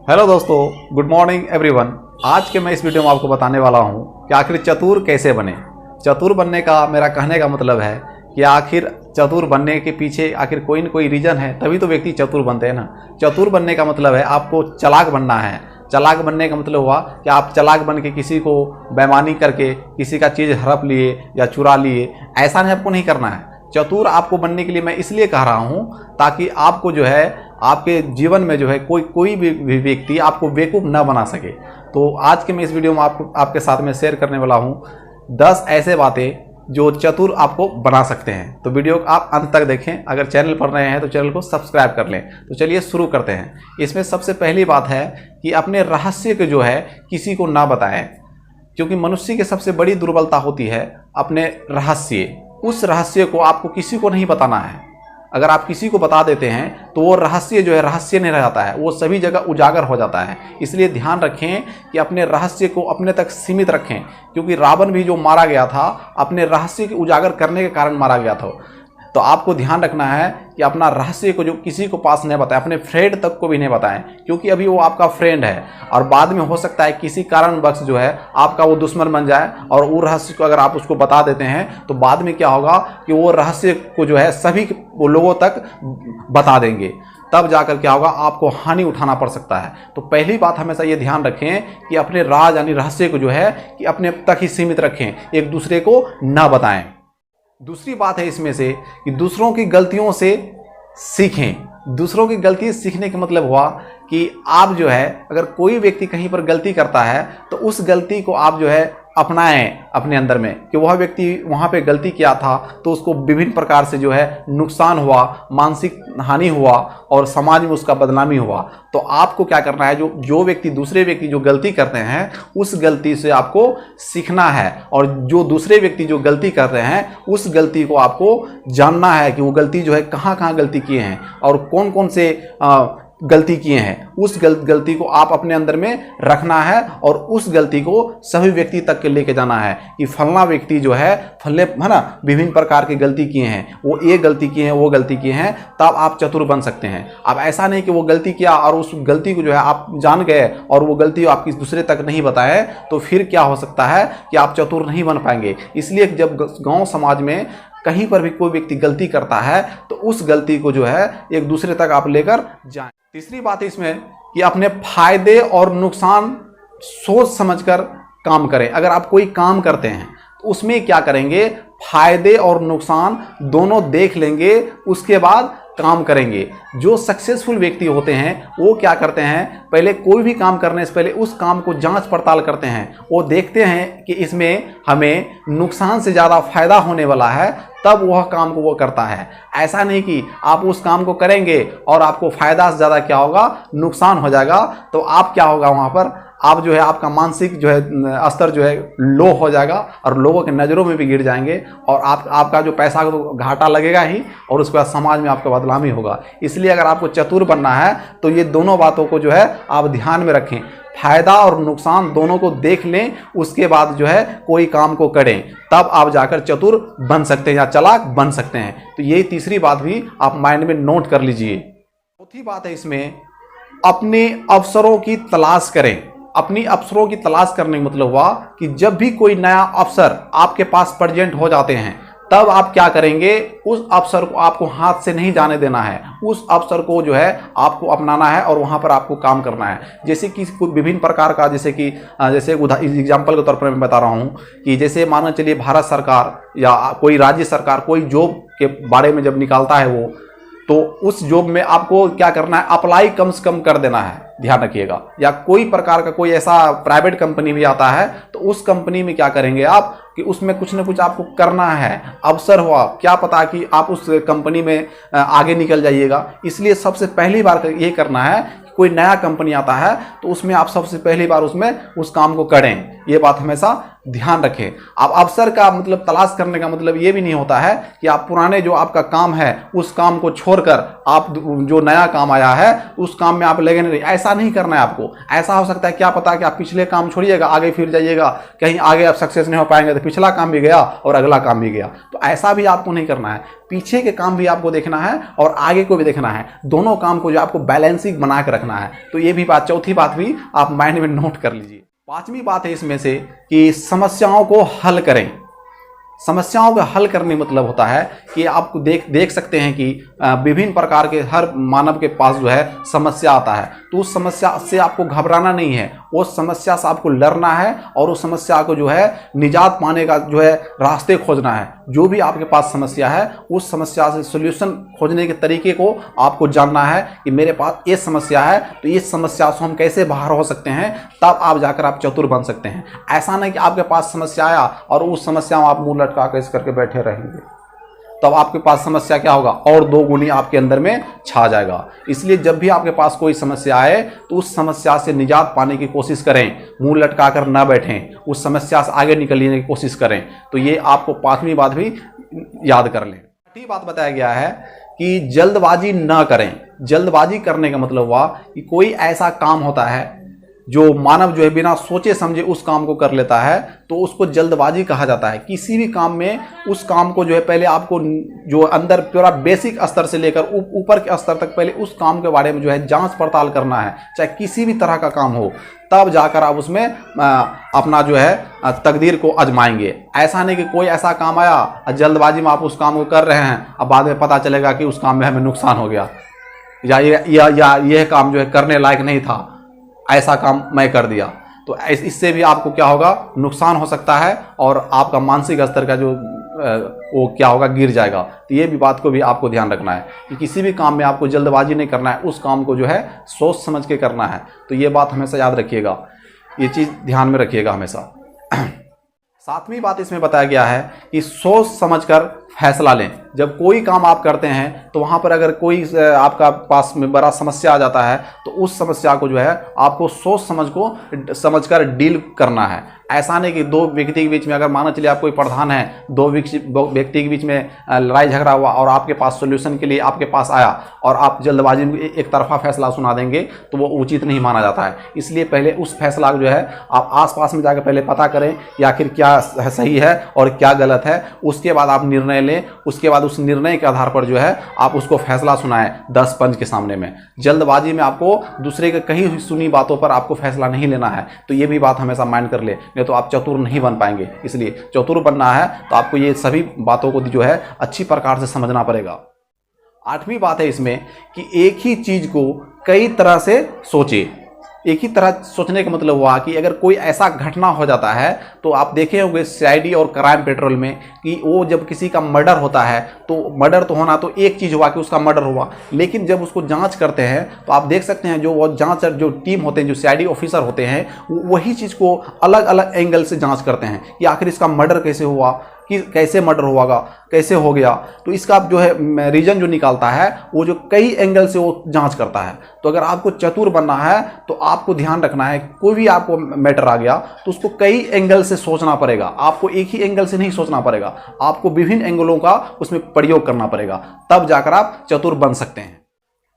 Hello दोस्तों, good morning everyone. आज के मैं इस वीडियो में आपको बताने वाला हूं कि आखिर चतुर कैसे बने। चतुर बनने का मेरा कहने का मतलब है कि आखिर चतुर बनने के पीछे आखिर कोई न कोई रीज़न है, तभी तो व्यक्ति चतुर बनते हैं ना। चतुर बनने का मतलब है आपको चालाक बनना है। चालाक बनने का मतलब हुआ कि आप चालाक बन के किसी को बेईमानी करके किसी का चीज़ हड़प लिए या चुरा लिए, ऐसा नहीं आपको नहीं करना है। चतुर आपको बनने के लिए मैं इसलिए कह रहा हूँ ताकि आपको जो है आपके जीवन में जो है कोई भी व्यक्ति आपको बेवकूफ़ ना बना सके। तो आज के मैं इस वीडियो में आपके साथ में शेयर करने वाला हूँ 10 ऐसे बातें जो चतुर आपको बना सकते हैं। तो वीडियो को आप अंत तक देखें। अगर चैनल पर नए हैं तो चैनल को सब्सक्राइब कर लें। तो चलिए शुरू करते हैं। इसमें सबसे पहली बात है कि अपने रहस्य को जो है किसी को ना बताएं, क्योंकि मनुष्य की सबसे बड़ी दुर्बलता होती है अपने रहस्य। उस रहस्य को आपको किसी को नहीं बताना है। अगर आप किसी को बता देते हैं तो वो रहस्य जो है रहस्य नहीं रह जाता है, वो सभी जगह उजागर हो जाता है। इसलिए ध्यान रखें कि अपने रहस्य को अपने तक सीमित रखें, क्योंकि रावण भी जो मारा गया था अपने रहस्य के उजागर करने के कारण मारा गया था। तो आपको ध्यान रखना है कि अपना रहस्य को जो किसी को पास नहीं बताएं, अपने फ्रेंड तक को भी नहीं बताएं, क्योंकि अभी वो आपका फ्रेंड है और बाद में हो सकता है किसी कारणवश जो है आपका वो दुश्मन बन जाए। और वो रहस्य को अगर आप उसको बता देते हैं तो बाद में क्या होगा कि वो रहस्य को जो है सभी लोगों तक बता देंगे, तब जाकर क्या होगा आपको हानि उठाना पड़ सकता है। तो पहली बात हमेशा ये ध्यान रखें कि अपने राज यानी रहस्य को जो है कि अपने तक ही सीमित रखें, एक दूसरे को ना बताएं। दूसरी बात है इसमें से कि दूसरों की गलतियों से सीखें। दूसरों की गलती सीखने का मतलब हुआ कि आप जो है अगर कोई व्यक्ति कहीं पर गलती करता है तो उस गलती को आप जो है अपनाएं अपने अंदर में, कि वह व्यक्ति वहाँ पे गलती किया था तो उसको विभिन्न प्रकार से जो है नुकसान हुआ, मानसिक हानि हुआ और समाज में उसका बदनामी हुआ। तो आपको क्या करना है, जो व्यक्ति दूसरे व्यक्ति जो गलती करते हैं उस गलती से आपको सीखना है, और जो दूसरे व्यक्ति जो गलती कर रहे हैं उस गलती को आपको जानना है कि वो गलती जो है कहाँ कहाँ गलती किए हैं और कौन कौन से गलती किए हैं। उस गलती को आप अपने अंदर में रखना है और उस गलती को सभी व्यक्ति तक के लेके जाना है कि फलना व्यक्ति जो है फलने है ना विभिन्न प्रकार की गलती किए हैं, वो ये गलती किए हैं वो गलती किए हैं, तब आप चतुर बन सकते हैं। अब ऐसा नहीं कि वो गलती किया और उस गलती को जो है आप जान गए और वो गलती आपकी दूसरे तक नहीं बताए, तो फिर क्या हो सकता है कि आप चतुर नहीं बन पाएंगे। इसलिए जब गाँव समाज में कहीं पर भी कोई व्यक्ति गलती करता है तो उस गलती को जो है एक दूसरे तक आप लेकर जाएं। तीसरी बात है इसमें कि अपने फायदे और नुकसान सोच समझकर काम करें। अगर आप कोई काम करते हैं तो उसमें क्या करेंगे, फायदे और नुकसान दोनों देख लेंगे, उसके बाद काम करेंगे। जो सक्सेसफुल व्यक्ति होते हैं वो क्या करते हैं, पहले कोई भी काम करने से पहले उस काम को जांच पड़ताल करते हैं। वो देखते हैं कि इसमें हमें नुकसान से ज़्यादा फायदा होने वाला है, तब वह काम को वो करता है। ऐसा नहीं कि आप उस काम को करेंगे और आपको फ़ायदा से ज़्यादा क्या होगा नुकसान हो जाएगा, तो आप क्या होगा वहाँ पर आप जो है आपका मानसिक जो है स्तर जो है लो हो जाएगा और लोगों के नज़रों में भी गिर जाएंगे और आपका जो पैसा का तो घाटा लगेगा ही और उसके बाद समाज में आपका बदनामी होगा। इसलिए अगर आपको चतुर बनना है तो ये दोनों बातों को जो है आप ध्यान में रखें, फायदा और नुकसान दोनों को देख लें, उसके बाद जो है कोई काम को करें, तब आप जाकर चतुर बन सकते हैं या चालाक बन सकते हैं। तो ये तीसरी बात भी आप माइंड में नोट कर लीजिए। चौथी बात है इसमें अपने अवसरों की तलाश करें। अपनी अवसरों की तलाश करने का मतलब हुआ कि जब भी कोई नया अवसर आपके पास प्रेजेंट हो जाते हैं तब आप क्या करेंगे, उस अवसर को आपको हाथ से नहीं जाने देना है। उस अवसर को जो है आपको अपनाना है और वहाँ पर आपको काम करना है। जैसे कि विभिन्न प्रकार का जैसे एग्जाम्पल के तौर पर मैं बता रहा हूँ कि जैसे मानो चलिए भारत सरकार या कोई राज्य सरकार कोई जॉब के बारे में जब निकालता है वो, तो उस जॉब में आपको क्या करना है, अप्लाई कम से कम कर देना है, ध्यान रखिएगा। या कोई प्रकार का कोई ऐसा प्राइवेट कंपनी भी आता है तो उस कंपनी में क्या करेंगे आप कि उसमें कुछ ना कुछ आपको करना है। अवसर हुआ, क्या पता कि आप उस कंपनी में आगे निकल जाइएगा। इसलिए सबसे पहली बार ये करना है, कोई नया कंपनी आता है तो उसमें आप सबसे पहली बार उसमें उस काम को करें। ये बात हमेशा ध्यान रखें। आप अवसर का मतलब तलाश करने का मतलब ये भी नहीं होता है कि आप पुराने जो आपका काम है उस काम को छोड़कर आप जो नया काम आया है उस काम में आप लगे नहीं, ऐसा नहीं करना है आपको। ऐसा हो सकता है क्या पता कि आप पिछले काम छोड़िएगा, आगे फिर जाइएगा, कहीं आगे आप सक्सेस नहीं हो पाएंगे तो पिछला काम भी गया और अगला काम भी गया। तो ऐसा भी आपको नहीं करना है। पीछे के काम भी आपको देखना है और आगे को भी देखना है, दोनों काम को जो आपको बैलेंसिंग बना के रखना है। तो ये भी बात, चौथी बात भी आप माइंड में नोट कर लीजिए। पांचवी बात है इसमें से कि समस्याओं को हल करें। समस्याओं का हल करने मतलब होता है कि आपको देख सकते हैं कि विभिन्न प्रकार के हर मानव के पास जो है समस्या आता है, तो उस समस्या से आपको घबराना नहीं है, उस समस्या से आपको लड़ना है और उस समस्या को जो है निजात पाने का जो है रास्ते खोजना है। जो भी आपके पास समस्या है उस समस्या से सोल्यूशन खोजने के तरीके को आपको जानना है कि मेरे पास ये समस्या है तो इस समस्या से हम कैसे बाहर हो सकते हैं, तब आप जाकर आप चतुर बन सकते हैं। ऐसा नहीं कि आपके पास समस्या आया और उस समस्या में आप मुंह लटका कर इस करके बैठे रहेंगे, तब आपके पास समस्या क्या होगा, और दो गुनी आपके अंदर में छा जाएगा। इसलिए जब भी आपके पास कोई समस्या आए तो उस समस्या से निजात पाने की कोशिश करें, मुंह लटका कर न बैठें, उस समस्या से आगे निकलने की कोशिश करें। तो ये आपको पांचवी बात भी याद कर लें। छठी बात बताया गया है कि जल्दबाजी न करें। जल्दबाजी करने का मतलब हुआ कि कोई ऐसा काम होता है जो मानव जो है बिना सोचे समझे उस काम को कर लेता है, तो उसको जल्दबाजी कहा जाता है। किसी भी काम में उस काम को जो है पहले आपको जो अंदर पूरा बेसिक स्तर से लेकर ऊपर के स्तर तक पहले उस काम के बारे में जो है जांच पड़ताल करना है, चाहे किसी भी तरह का काम हो, तब जाकर आप उसमें अपना जो है तकदीर को आजमाएंगे। ऐसा नहीं कि कोई ऐसा काम आया जल्दबाजी में आप उस काम को कर रहे हैं, अब बाद में पता चलेगा कि उस काम में हमें नुकसान हो गया या यह काम जो है करने लायक नहीं था, ऐसा काम मैं कर दिया, तो इससे भी आपको क्या होगा, नुकसान हो सकता है और आपका मानसिक स्तर का जो वो क्या होगा, गिर जाएगा। तो ये भी बात को भी आपको ध्यान रखना है कि किसी भी काम में आपको जल्दबाजी नहीं करना है, उस काम को जो है सोच समझ के करना है। तो ये बात हमेशा याद रखिएगा, ये चीज़ ध्यान में रखिएगा हमेशा। सातवीं बात इसमें बताया गया है कि सोच समझकर फैसला लें। जब कोई काम आप करते हैं तो वहाँ पर अगर कोई आपका पास में बड़ा समस्या आ जाता है तो उस समस्या को जो है आपको सोच समझकर डील करना है। ऐसा नहीं कि दो व्यक्ति के बीच में, अगर माना चलिए आप कोई प्रधान है, दो व्यक्ति के बीच में लड़ाई झगड़ा हुआ और आपके पास सोल्यूशन के लिए आपके पास आया और आप जल्दबाजी में एक तरफा फैसला सुना देंगे तो वो उचित नहीं माना जाता है। इसलिए पहले उस फैसला जो है आप आसपास में जाकर पहले पता करें कि आखिर क्या सही है और क्या गलत है, उसके बाद आप निर्णय लें। उसके बाद उस निर्णय के आधार पर जो है आप उसको फैसला सुनाएं 10 पंच के सामने में। जल्दबाजी में आपको दूसरे के कही हुई सुनी बातों पर आपको फैसला नहीं लेना है। तो ये भी बात हमेशा माइंड कर ले, नहीं तो आप चतुर नहीं बन पाएंगे। इसलिए चतुर बनना है तो आपको ये सभी बातों को जो है अच्छी प्रकार से समझना पड़ेगा। आठवीं बात है इसमें कि एक ही चीज को कई तरह से सोचे। एक ही तरह सोचने का मतलब हुआ कि अगर कोई ऐसा घटना हो जाता है तो आप देखे होंगे सीआईडी और क्राइम पेट्रोल में कि वो जब किसी का मर्डर होता है तो मर्डर तो होना तो एक चीज़ हुआ कि उसका मर्डर हुआ, लेकिन जब उसको जांच करते हैं तो आप देख सकते हैं जो वो जांच जो टीम होते हैं, जो सीआईडी ऑफिसर होते हैं, वही चीज़ को अलग अलग एंगल से जांच करते हैं कि आखिर इसका मर्डर कैसे हुआ, कि कैसे मर्डर होगा, कैसे हो गया। तो इसका जो है रीजन जो निकालता है वो जो कई एंगल से वो जांच करता है। तो अगर आपको चतुर बनना है तो आपको ध्यान रखना है कोई भी आपको मैटर आ गया तो उसको कई एंगल से सोचना पड़ेगा। आपको एक ही एंगल से नहीं सोचना पड़ेगा, आपको विभिन्न एंगलों का उसमें प्रयोग करना पड़ेगा, तब जाकर आप चतुर बन सकते हैं।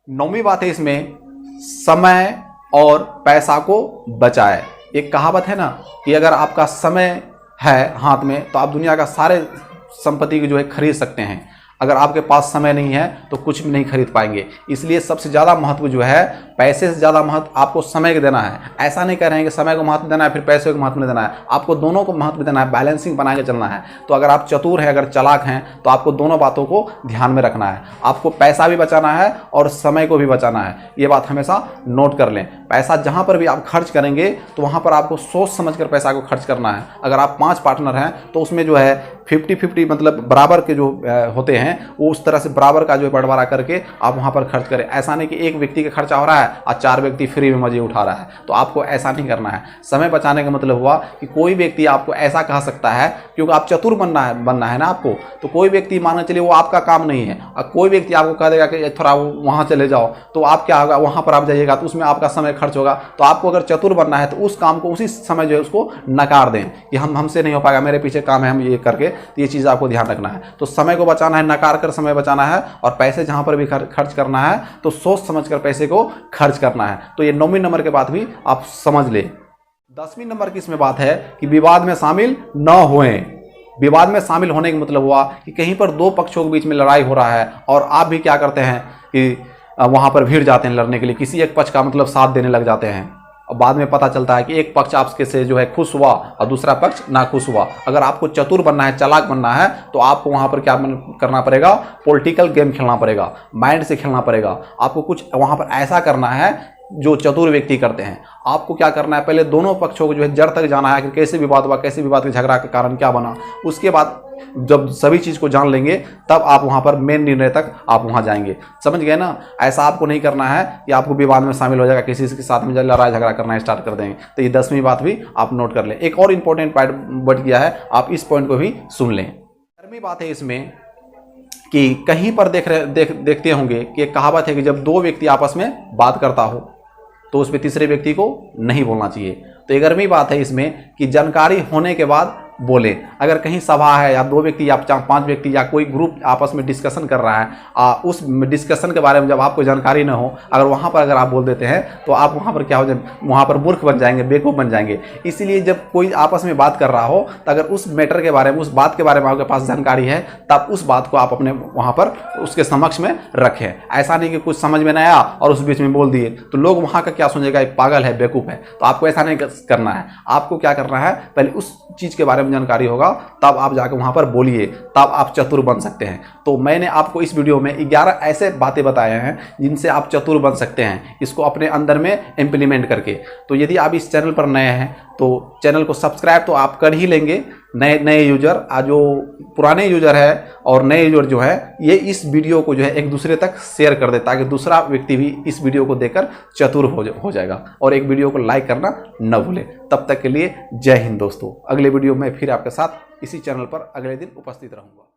नौवीं बात है इसमें, समय और पैसा को बचाए। एक कहावत है ना कि अगर आपका समय है हाथ में तो आप दुनिया का सारे संपत्ति को जो है खरीद सकते हैं, अगर आपके पास समय नहीं है तो कुछ भी नहीं खरीद पाएंगे। इसलिए सबसे ज़्यादा महत्व जो है, पैसे से ज़्यादा महत्व आपको समय को देना है। ऐसा नहीं कह रहे हैं कि समय को महत्व देना है फिर पैसे को महत्व नहीं देना है, आपको दोनों को महत्व देना है, बैलेंसिंग बना के चलना है। तो अगर आप चतुर हैं, अगर चालाक हैं, तो आपको दोनों बातों को ध्यान में रखना है। आपको पैसा भी बचाना है और समय को भी बचाना है। ये बात हमेशा नोट कर लें। पैसा जहाँ पर भी आप खर्च करेंगे तो वहाँ पर आपको सोच समझ कर पैसा को खर्च करना है। अगर आप 5 पार्टनर हैं तो उसमें जो है 50-50 मतलब बराबर के जो होते हैं वो उस तरह से बराबर का जो बंटवारा करके आप वहाँ पर खर्च करें। ऐसा नहीं कि एक व्यक्ति का खर्चा हो रहा है और 4 व्यक्ति फ्री में मजे उठा रहा है, तो आपको ऐसा नहीं करना है। समय बचाने का मतलब हुआ कि कोई व्यक्ति आपको ऐसा कह सकता है, क्योंकि आप चतुर बनना है ना आपको, तो कोई व्यक्ति मान चलिए वो आपका काम नहीं है और कोई व्यक्ति आपको कह देगा कि थोड़ा वहाँ चले जाओ, तो आप क्या होगा, वहाँ पर आप जाइएगा तो उसमें आपका समय खर्च होगा, तो आपको अगर चतुर बनना है तो उस काम को उसी समय जो है उसको नकार दें कि हमसे नहीं हो पाएगा, मेरे पीछे काम है, हम ये करके, तो ये चीज़ आपको ध्यान रखना है। तो समय को बचाना है, नकार कर समय बचाना है, और पैसे जहाँ पर भी खर्च करना है तो सोच समझ कर पैसे को खर्च करना है। तो ये 9वें नंबर के बात भी आप समझ लें। 10वीं नंबर की इसमें बात है कि विवाद में शामिल न होएं। विवाद में शामिल होने का मतलब हुआ कि कहीं पर दो पक्षों के बीच में लड़ाई हो रहा है और आप भी क्या करते हैं कि वहाँ पर भीड़ जाते हैं लड़ने के लिए, किसी एक पक्ष का मतलब साथ देने लग जाते हैं, और बाद में पता चलता है कि एक पक्ष आपके से जो है खुश हुआ और दूसरा पक्ष ना खुश हुआ। अगर आपको चतुर बनना है, चालाक बनना है, तो आपको वहाँ पर क्या करना पड़ेगा, पॉलिटिकल गेम खेलना पड़ेगा, माइंड से खेलना पड़ेगा। आपको कुछ वहाँ पर ऐसा करना है जो चतुर व्यक्ति करते हैं। आपको क्या करना है, पहले दोनों पक्षों को जो है जड़ तक जाना है कि कैसे विवाद हुआ, कैसे विवाद के झगड़ा के कारण क्या बना। उसके बाद जब सभी चीज़ को जान लेंगे तब आप वहाँ पर मेन निर्णय तक आप वहाँ जाएंगे। समझ गए ना? ऐसा आपको नहीं करना है कि आपको विवाद में शामिल हो जाएगा, किसी के साथ में लड़ाई झगड़ा करना स्टार्ट कर देंगे। तो ये 10वीं बात भी आप नोट कर लें। एक और इंपॉर्टेंट पॉइंट बढ़ गया है, आप इस पॉइंट को भी सुन लें। 11वीं बात है इसमें कि कहीं पर देखते होंगे कि एक कहावत है कि जब दो व्यक्ति आपस में बात करता हो तो उसमें तीसरे व्यक्ति को नहीं बोलना चाहिए। तो 11वीं बात है इसमें कि जानकारी होने के बाद बोले। अगर कहीं सभा है या दो व्यक्ति या 5 व्यक्ति या कोई ग्रुप आपस में डिस्कशन कर रहा है, उस डिस्कशन के बारे में जब आपको जानकारी न हो, अगर वहाँ पर अगर आप बोल देते हैं तो आप वहाँ पर क्या हो जाए, वहाँ पर मूर्ख बन जाएंगे, बेवकूफ़ बन जाएंगे। इसीलिए जब कोई आपस में बात कर रहा हो तो अगर उस मैटर के बारे में, उस बात के बारे में आपके पास जानकारी है, तब उस बात को आप अपने वहाँ पर उसके समक्ष में रखें। ऐसा नहीं कि कुछ समझ में नहीं आया और उस बीच में बोल दिए तो लोग वहाँ का क्या सोचेगा, एक पागल है, बेवकूफ़ है। तो आपको ऐसा नहीं करना है। आपको क्या करना है, पहले उस चीज़ के बारे में जानकारी होगा तब आप जाकर वहां पर बोलिए, तब आप चतुर बन सकते हैं। तो मैंने आपको इस वीडियो में 11 ऐसे बातें बताए हैं जिनसे आप चतुर बन सकते हैं, इसको अपने अंदर में इम्प्लीमेंट करके। तो यदि आप इस चैनल पर नए हैं तो चैनल को सब्सक्राइब तो आप कर ही लेंगे, नए यूजर, जो पुराने यूजर है और नए यूजर जो है, ये इस वीडियो को जो है एक दूसरे तक शेयर कर दे ताकि दूसरा व्यक्ति भी इस वीडियो को देखकर चतुर हो जाएगा। और एक वीडियो को लाइक करना न भूले। तब तक के लिए जय हिंद दोस्तों। अगले वीडियो में फिर आपके साथ इसी चैनल पर अगले दिन उपस्थित रहूँगा।